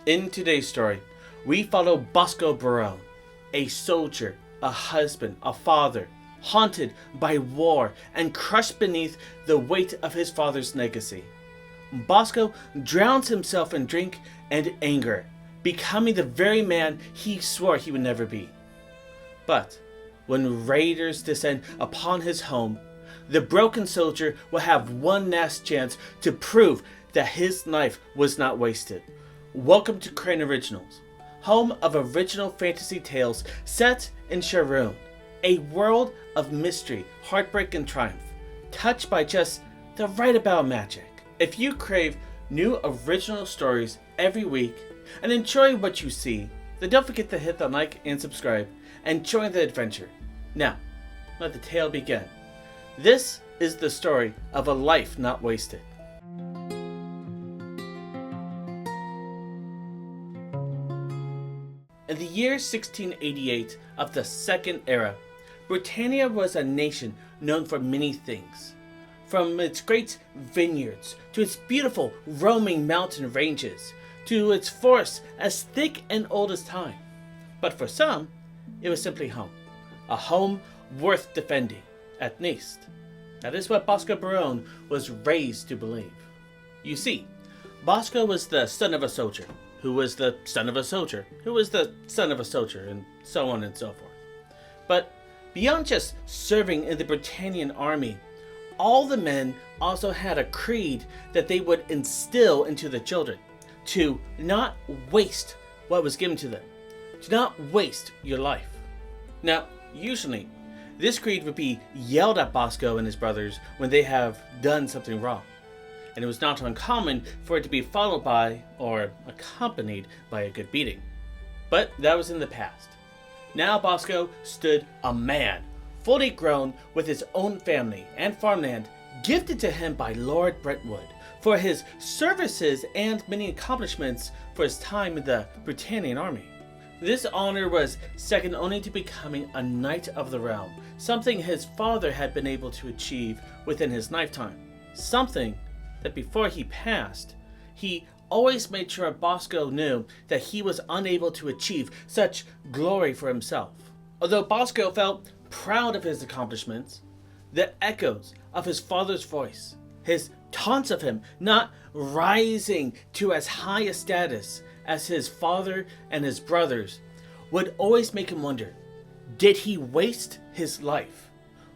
In today's story, we follow Bosco Barone, a soldier, a husband, a father, haunted by war and crushed beneath the weight of his father's legacy. Bosco drowns himself in drink and anger, becoming the very man he swore he would never be. But when raiders descend upon his home, the broken soldier will have one last chance to prove that his life was not wasted. Welcome to Krane Originals, home of original fantasy tales set in Sha'Rune, a world of mystery, heartbreak, and triumph, touched by just the right amount of magic. If you crave new original stories every week and enjoy what you see, then don't forget to hit the like and subscribe and join the adventure. Now, let the tale begin. This is the story of a life not wasted. In the year 1688 of the Second Era, Brutania was a nation known for many things. From its great vineyards, to its beautiful roaming mountain ranges, to its forests as thick and old as time. But for some, it was simply home. A home worth defending, at least. That is what Bosco Barone was raised to believe. You see, Bosco was the son of a soldier, who was the son of a soldier, who was the son of a soldier, and so on and so forth. But beyond just serving in the Brutanian army, all the men also had a creed that they would instill into the children, to not waste what was given to them, to not waste your life. Now, usually, this creed would be yelled at Bosco and his brothers when they have done something wrong, and it was not uncommon for it to be followed by, or accompanied by, a good beating. But that was in the past. Now Bosco stood a man, fully grown, with his own family and farmland gifted to him by Lord Brentwood for his services and many accomplishments for his time in the Brutanian army. This honor was second only to becoming a Knight of the Realm, something his father had been able to achieve within his lifetime. Something that before he passed, he always made sure Bosco knew that he was unable to achieve such glory for himself. Although Bosco felt proud of his accomplishments, the echoes of his father's voice, his taunts of him not rising to as high a status as his father and his brothers, would always make him wonder, did he waste his life?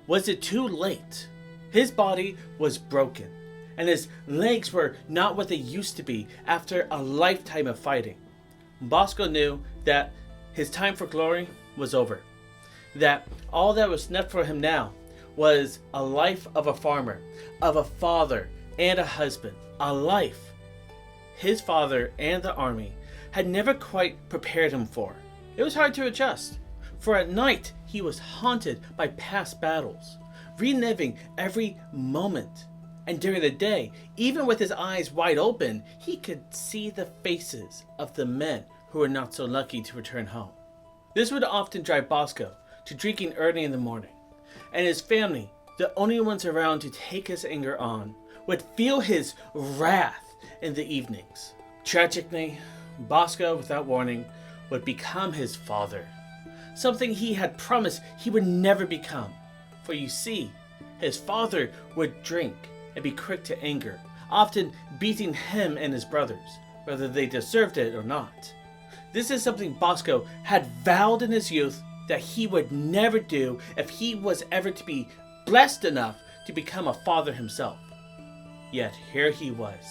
Was it too late? His body was broken, and his legs were not what they used to be after a lifetime of fighting. Bosco knew that his time for glory was over, that all that was left for him now was a life of a farmer, of a father and a husband, a life his father and the army had never quite prepared him for. It was hard to adjust, for at night he was haunted by past battles, reliving every moment. And during the day, even with his eyes wide open, he could see the faces of the men who were not so lucky to return home. This would often drive Bosco to drinking early in the morning, and his family, the only ones around to take his anger on, would feel his wrath in the evenings. Tragically, Bosco, without warning, would become his father, something he had promised he would never become. For you see, his father would drink and be quick to anger, often beating him and his brothers, whether they deserved it or not. This is something Bosco had vowed in his youth that he would never do if he was ever to be blessed enough to become a father himself. Yet here he was,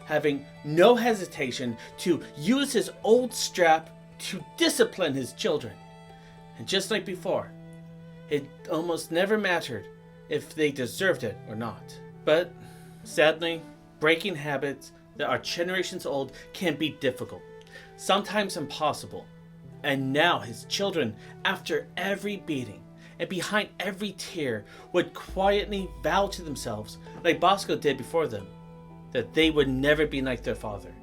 having no hesitation to use his old strap to discipline his children. And just like before, it almost never mattered if they deserved it or not. But sadly, breaking habits that are generations old can be difficult, sometimes impossible. And now his children, after every beating and behind every tear, would quietly vow to themselves, like Bosco did before them, that they would never be like their father.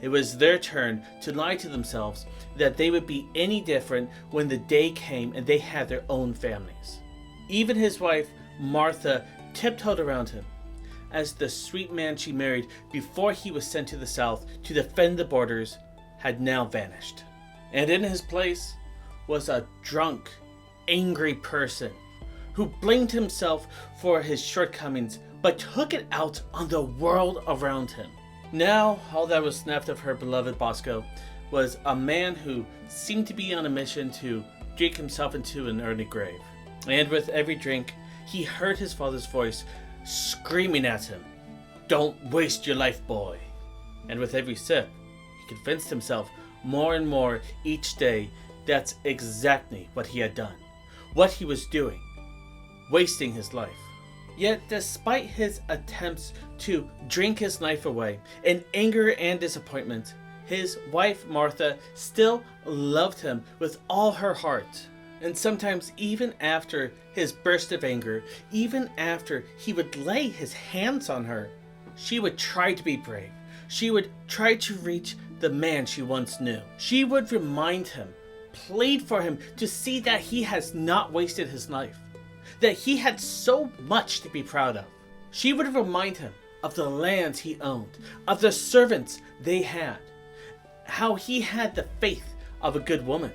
It was their turn to lie to themselves that they would be any different when the day came and they had their own families. Even his wife, Martha, tiptoed around him, as the sweet man she married before he was sent to the south to defend the borders had now vanished. And in his place was a drunk, angry person who blamed himself for his shortcomings but took it out on the world around him. Now, all that was left of her beloved Bosco was a man who seemed to be on a mission to drink himself into an early grave. And with every drink, he heard his father's voice screaming at him, "Don't waste your life, boy." And with every sip, he convinced himself more and more each day that's exactly what he had done, what he was doing, wasting his life. Yet despite his attempts to drink his life away in anger and disappointment, his wife Martha still loved him with all her heart. And sometimes even after his burst of anger, even after he would lay his hands on her, she would try to be brave. She would try to reach the man she once knew. She would remind him, plead for him to see that he has not wasted his life, that he had so much to be proud of. She would remind him of the lands he owned, of the servants they had, how he had the faith of a good woman,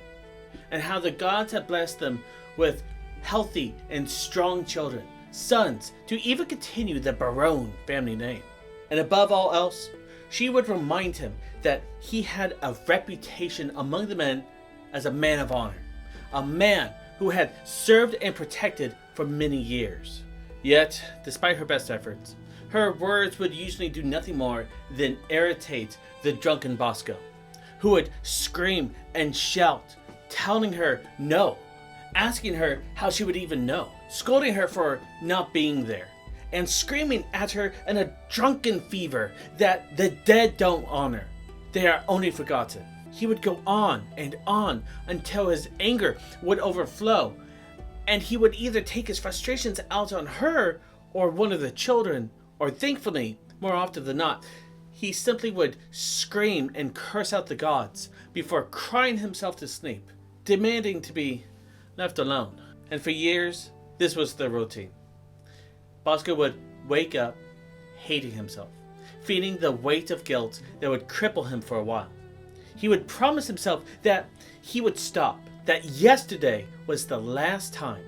and how the gods had blessed them with healthy and strong children, sons, to even continue the Barone family name. And above all else, she would remind him that he had a reputation among the men as a man of honor, a man who had served and protected for many years. Yet, despite her best efforts, her words would usually do nothing more than irritate the drunken Bosco, who would scream and shout, telling her no, asking her how she would even know, scolding her for not being there, and screaming at her in a drunken fever that the dead don't honor, they are only forgotten. He would go on and on until his anger would overflow, and he would either take his frustrations out on her or one of the children, or thankfully, more often than not, he simply would scream and curse out the gods before crying himself to sleep, demanding to be left alone. And for years, this was the routine. Bosco would wake up hating himself, feeling the weight of guilt that would cripple him for a while. He would promise himself that he would stop, that yesterday was the last time,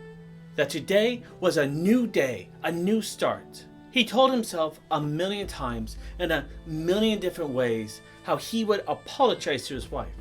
that today was a new day, a new start. He told himself a million times in a million different ways how he would apologize to his wife,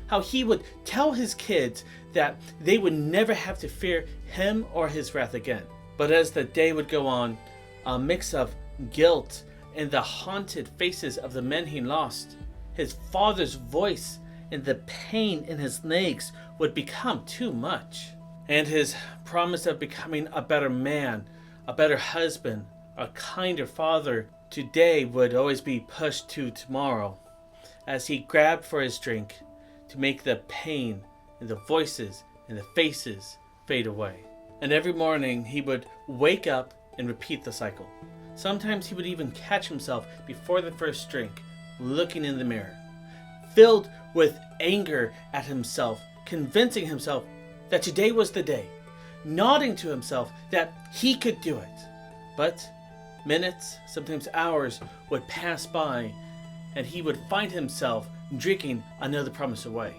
how he would tell his kids that they would never have to fear him or his wrath again. But as the day would go on, a mix of guilt and the haunted faces of the men he lost, his father's voice and the pain in his legs would become too much. And his promise of becoming a better man, a better husband, a kinder father today would always be pushed to tomorrow as he grabbed for his drink to make the pain and the voices and the faces fade away. And every morning he would wake up and repeat the cycle. Sometimes he would even catch himself before the first drink, looking in the mirror, filled with anger at himself, convincing himself that today was the day, nodding to himself that he could do it. But minutes, sometimes hours, would pass by, and he would find himself drinking another promise away.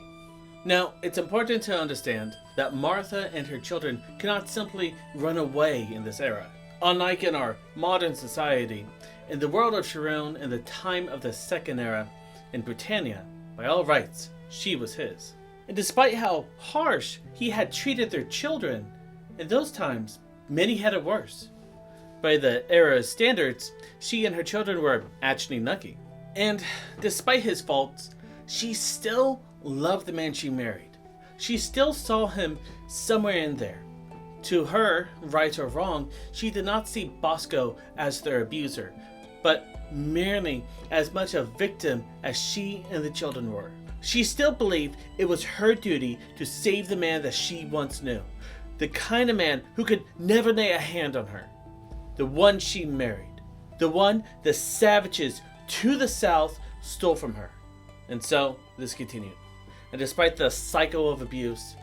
Now, it's important to understand that Martha and her children cannot simply run away in this era. Unlike in our modern society, in the world of Sha'Rune in the time of the Second Era, in Brutania, by all rights, she was his. And despite how harsh he had treated their children, in those times, many had it worse. By the era's standards, she and her children were actually lucky. And despite his faults, she still loved the man she married. She still saw him somewhere in there. To her, right or wrong, she did not see Bosco as their abuser, but merely as much a victim as she and the children were. She still believed it was her duty to save the man that she once knew, the kind of man who could never lay a hand on her, the one she married, the one the savages to the south stole from her. And so this continued. And despite the cycle of abuse,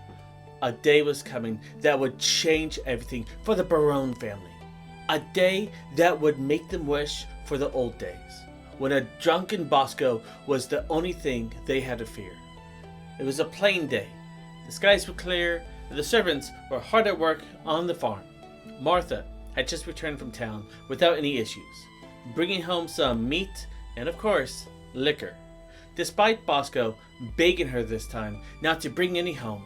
a day was coming that would change everything for the Barone family. A day that would make them wish for the old days. when a drunken Bosco was the only thing they had to fear. It was a plain day. The skies were clear, and the servants were hard at work on the farm. Martha had just returned from town without any issues, bringing home some meat and, of course, liquor. Despite Bosco begging her this time not to bring any home,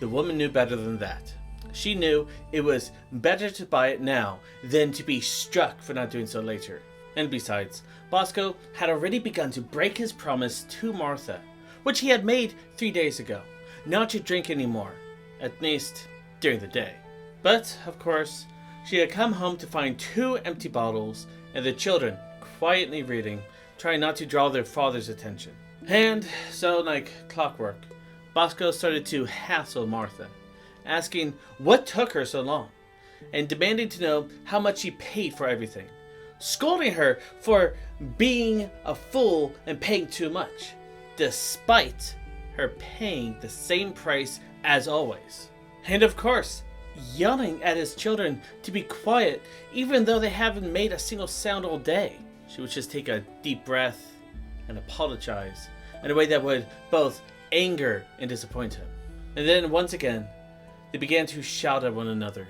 the woman knew better than that. She knew it was better to buy it now than to be struck for not doing so later. And besides, Bosco had already begun to break his promise to Martha, which he had made 3 days ago, not to drink anymore, at least during the day. But, of course, she had come home to find 2 empty bottles and the children quietly reading, trying not to draw their father's attention. And so, like clockwork, Bosco started to hassle Martha, asking what took her so long, and demanding to know how much she paid for everything, scolding her for being a fool and paying too much, despite her paying the same price as always. And of course, yelling at his children to be quiet even though they haven't made a single sound all day. She would just take a deep breath and apologize in a way that would both anger and disappoint him. And then once again, they began to shout at one another.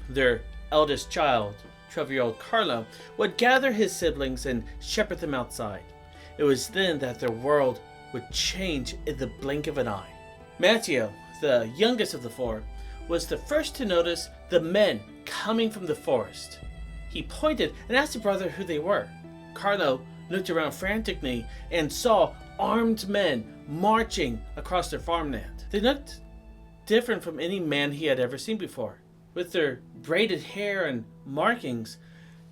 Their eldest child, 12-year-old Carlo, would gather his siblings and shepherd them outside. It was then that their world would change in the blink of an eye. Matteo, the youngest of the 4, was the first to notice the men coming from the forest. He pointed and asked the brother who they were. Carlo looked around frantically and saw armed men marching across their farmland. They looked different from any man he had ever seen before. With their braided hair and markings,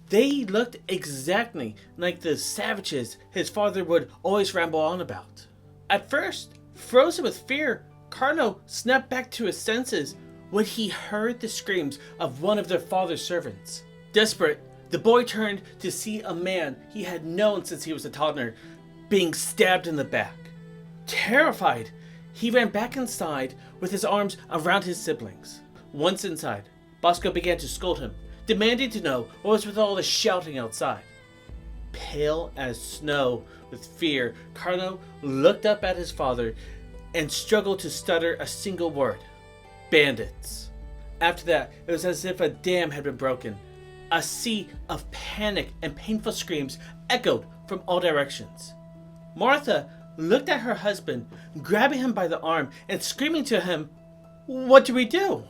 they looked exactly like the savages his father would always ramble on about. At first, frozen with fear, Carlo snapped back to his senses when he heard the screams of one of their father's servants. Desperate, the boy turned to see a man he had known since he was a toddler being stabbed in the back. Terrified, he ran back inside with his arms around his siblings. Once inside, Bosco began to scold him, demanding to know what was with all the shouting outside. Pale as snow with fear, Carlo looked up at his father and struggled to stutter a single word. Bandits. After that, it was as if a dam had been broken. A sea of panic and painful screams echoed from all directions. Martha looked at her husband, grabbing him by the arm and screaming to him, "What do we do?"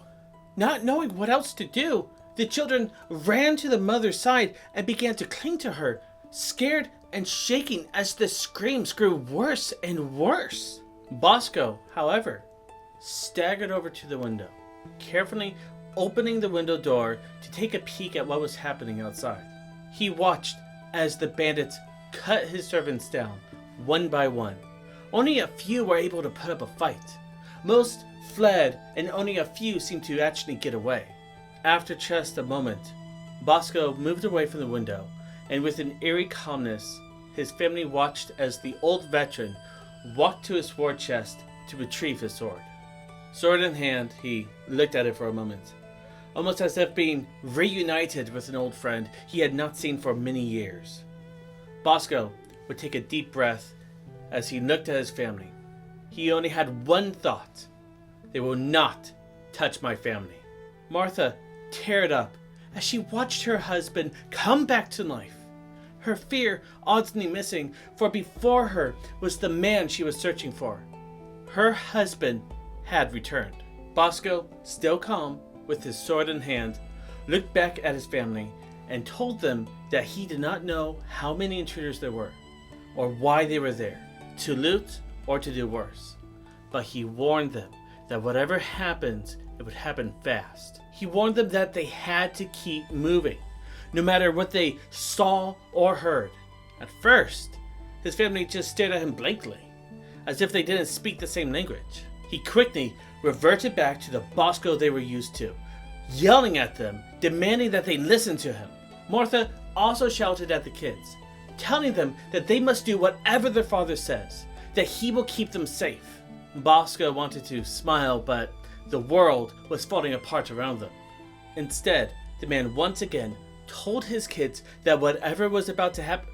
Not knowing what else to do, the children ran to the mother's side and began to cling to her, scared and shaking as the screams grew worse and worse. Bosco, however, staggered over to the window, carefully opening the window door to take a peek at what was happening outside. He watched as the bandits cut his servants down, one by one. Only a few were able to put up a fight. Most fled, and only a few seemed to actually get away. After just a moment, Bosco moved away from the window, and with an eerie calmness, his family watched as the old veteran walked to his war chest to retrieve his sword. Sword in hand, he looked at it for a moment, almost as if being reunited with an old friend he had not seen for many years. Bosco would take a deep breath as he looked at his family. He only had one thought: they will not touch my family. Martha teared up as she watched her husband come back to life. Her fear oddly missing, for before her was the man she was searching for. Her husband had returned. Bosco, still calm, with his sword in hand, looked back at his family and told them that he did not know how many intruders there were, or why they were there, to loot or to do worse. But he warned them that whatever happened, it would happen fast. He warned them that they had to keep moving, no matter what they saw or heard. At first, his family just stared at him blankly, as if they didn't speak the same language. He quickly reverted back to the Bosco they were used to, yelling at them, demanding that they listen to him. Martha also shouted at the kids, telling them that they must do whatever their father says, that he will keep them safe. Bosco wanted to smile, but the world was falling apart around them. Instead, the man once again told his kids that whatever was about to happen...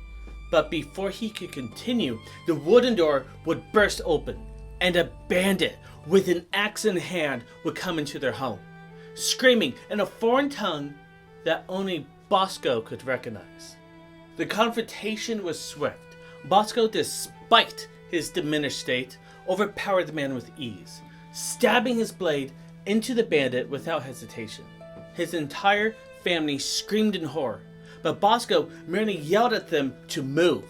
But before he could continue, the wooden door would burst open, and a bandit with an axe in hand would come into their home, screaming in a foreign tongue that only Bosco could recognize. The confrontation was swift. Bosco, despite his diminished state, overpowered the man with ease, stabbing his blade into the bandit without hesitation. His entire family screamed in horror, but Bosco merely yelled at them to move.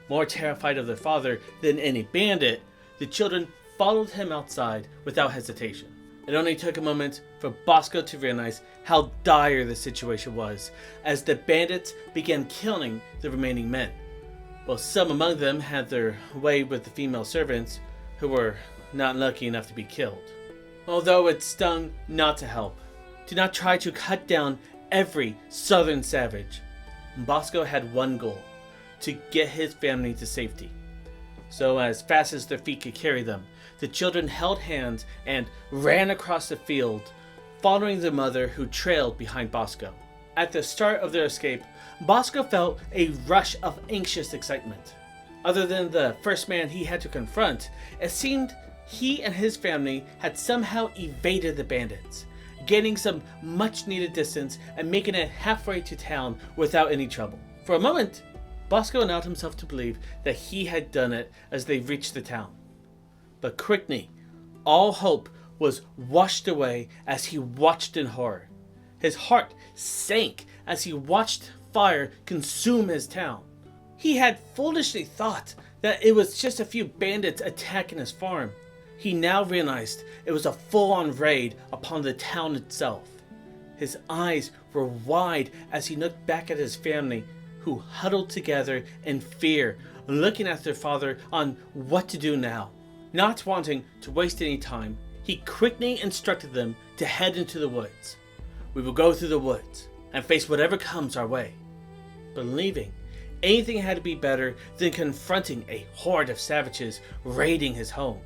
More terrified of their father than any bandit, the children followed him outside without hesitation. It only took a moment for Bosco to realize how dire the situation was, as the bandits began killing the remaining men. While some among them had their way with the female servants, who were not lucky enough to be killed. Although it stung not to help, to not try to cut down every southern savage, Bosco had one goal: to get his family to safety. So as fast as their feet could carry them, the children held hands and ran across the field, following their mother, who trailed behind Bosco. At the start of their escape, Bosco felt a rush of anxious excitement. Other than the first man he had to confront, it seemed he and his family had somehow evaded the bandits, gaining some much-needed distance and making it halfway to town without any trouble. For a moment, Bosco allowed himself to believe that he had done it as they reached the town. But quickly, all hope was washed away as he watched in horror. His heart sank as he watched fire consume his town. He had foolishly thought that it was just a few bandits attacking his farm. He now realized it was a full-on raid upon the town itself. His eyes were wide as he looked back at his family, who huddled together in fear, looking at their father on what to do now. Not wanting to waste any time, he quickly instructed them to head into the woods. We will go through the woods and face whatever comes our way, believing anything had to be better than confronting a horde of savages raiding his home.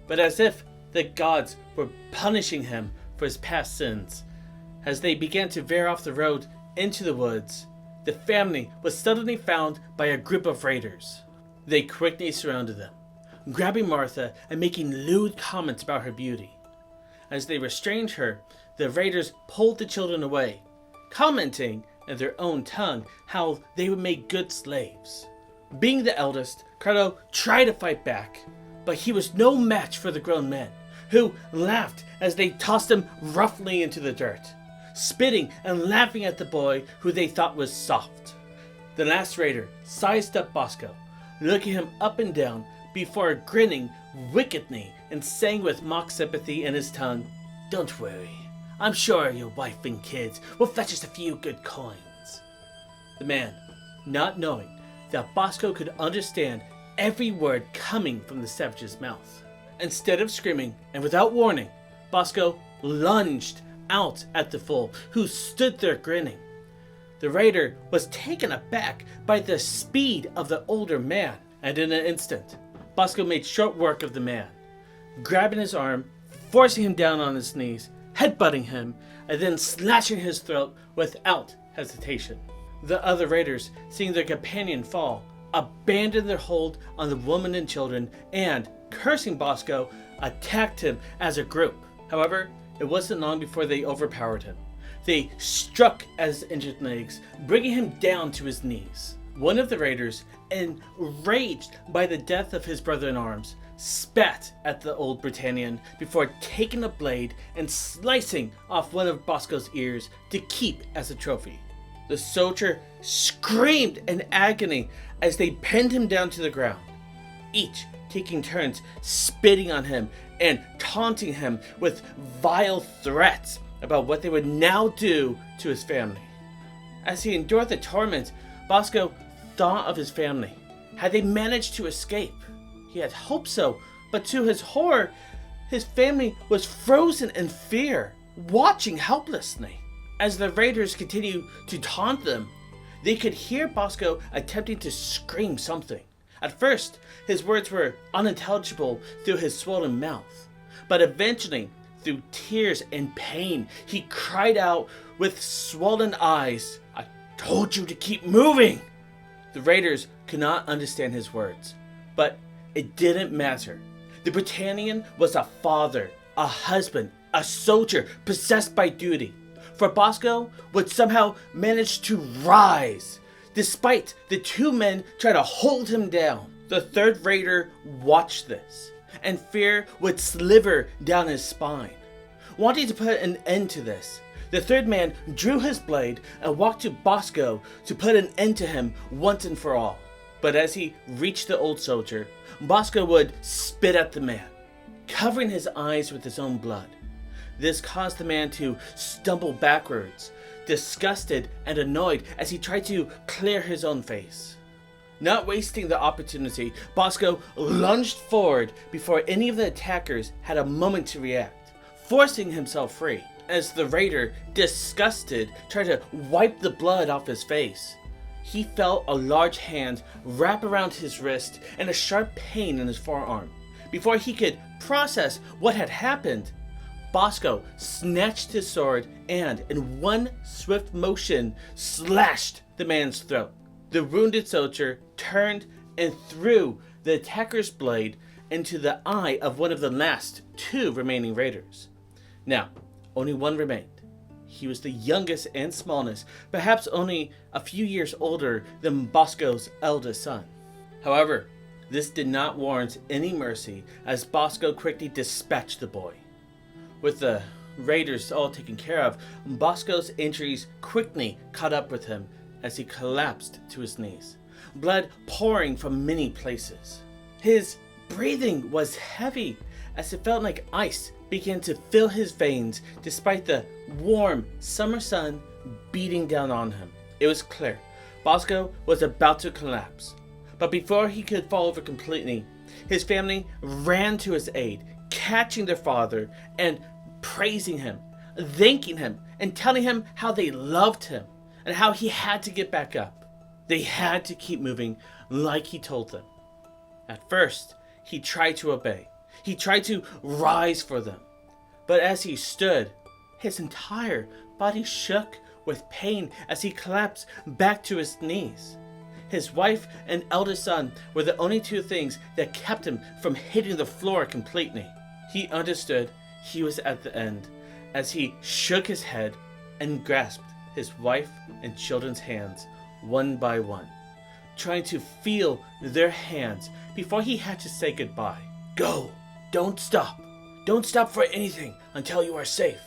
But as if the gods were punishing him for his past sins, as they began to veer off the road into the woods, the family was suddenly found by a group of raiders. They quickly surrounded them, grabbing Martha and making lewd comments about her beauty. As they restrained her, the raiders pulled the children away, commenting in their own tongue how they would make good slaves. Being the eldest, Krane tried to fight back, but he was no match for the grown men, who laughed as they tossed him roughly into the dirt, spitting and laughing at the boy who they thought was soft. The last raider sized up Bosco, looking him up and down before grinning wickedly and saying with mock sympathy in his tongue, "Don't worry, I'm sure your wife and kids will fetch us a few good coins." The man, not knowing that Bosco could understand every word coming from the savage's mouth. Instead of screaming, and without warning, Bosco lunged out at the fool, who stood there grinning. The raider was taken aback by the speed of the older man, and in an instant, Bosco made short work of the man, grabbing his arm, forcing him down on his knees, headbutting him, and then slashing his throat without hesitation. The other raiders, seeing their companion fall, abandoned their hold on the woman and children and, cursing Bosco, attacked him as a group. However, it wasn't long before they overpowered him. They struck at his injured legs, bringing him down to his knees. One of the raiders, enraged by the death of his brother-in-arms, spat at the old Brutanian before taking a blade and slicing off one of Bosco's ears to keep as a trophy. The soldier screamed in agony as they pinned him down to the ground, each taking turns spitting on him and taunting him with vile threats about what they would now do to his family. As he endured the torment, Bosco thought of his family. Had they managed to escape? He had hoped so, but to his horror, his family was frozen in fear, watching helplessly. As the raiders continued to taunt them, they could hear Bosco attempting to scream something. At first, his words were unintelligible through his swollen mouth, but eventually, through tears and pain, he cried out with swollen eyes, "I told you to keep moving!" The raiders could not understand his words, but it didn't matter. The Brutanian was a father, a husband, a soldier possessed by duty. For Bosco would somehow manage to rise, despite the two men trying to hold him down. The third raider watched this, and fear would sliver down his spine. Wanting to put an end to this, the third man drew his blade and walked to Bosco to put an end to him once and for all. But as he reached the old soldier, Bosco would spit at the man, covering his eyes with his own blood. This caused the man to stumble backwards, disgusted and annoyed as he tried to clear his own face. Not wasting the opportunity, Bosco lunged forward before any of the attackers had a moment to react, forcing himself free. As the raider, disgusted, tried to wipe the blood off his face, he felt a large hand wrap around his wrist and a sharp pain in his forearm. Before he could process what had happened, Bosco snatched his sword and, in one swift motion, slashed the man's throat. The wounded soldier turned and threw the attacker's blade into the eye of one of the last two remaining raiders. Now, only one remained. He was the youngest and smallest, perhaps only a few years older than Bosco's eldest son. However, this did not warrant any mercy, as Bosco quickly dispatched the boy. With the raiders all taken care of, Bosco's injuries quickly caught up with him as he collapsed to his knees, blood pouring from many places. His breathing was heavy, as it felt like ice began to fill his veins despite the warm summer sun beating down on him. It was clear Bosco was about to collapse, but before he could fall over completely, his family ran to his aid, catching their father and praising him, thanking him, and telling him how they loved him and how he had to get back up. They had to keep moving like he told them. At first, he tried to obey. He tried to rise for them. But as he stood, his entire body shook with pain as he collapsed back to his knees. His wife and eldest son were the only two things that kept him from hitting the floor completely. He understood he was at the end as he shook his head and grasped his wife and children's hands one by one, trying to feel their hands before he had to say goodbye. "Go! Don't stop! Don't stop for anything until you are safe."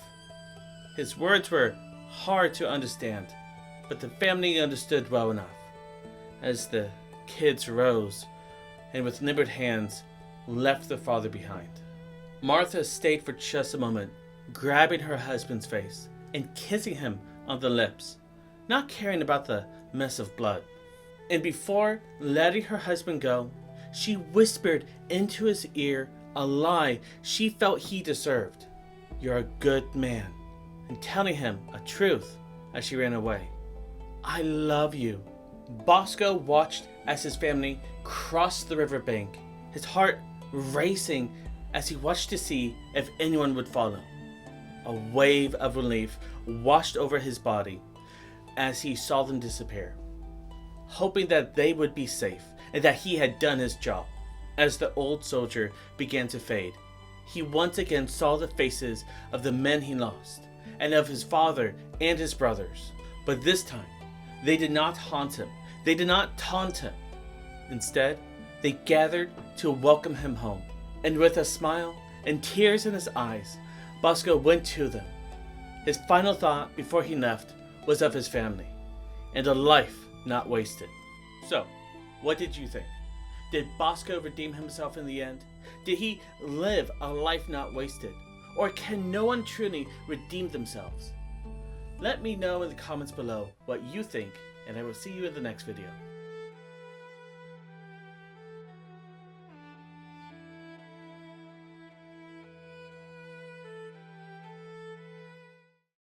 His words were hard to understand, but the family understood well enough. As the kids rose and with limbered hands left the father behind, Martha stayed for just a moment, grabbing her husband's face and kissing him on the lips, not caring about the mess of blood. And before letting her husband go, she whispered into his ear a lie she felt he deserved. "You're a good man," and telling him a truth as she ran away. "I love you." Bosco watched as his family crossed the riverbank, his heart racing as he watched to see if anyone would follow. A wave of relief washed over his body as he saw them disappear, hoping that they would be safe and that he had done his job. As the old soldier began to fade, he once again saw the faces of the men he lost, and of his father and his brothers. But this time, they did not haunt him. They did not taunt him. Instead, they gathered to welcome him home. And with a smile and tears in his eyes, Bosco went to them. His final thought before he left was of his family, and a life not wasted. So, what did you think? Did Bosco redeem himself in the end? Did he live a life not wasted? Or can no one truly redeem themselves? Let me know in the comments below what you think, and I will see you in the next video.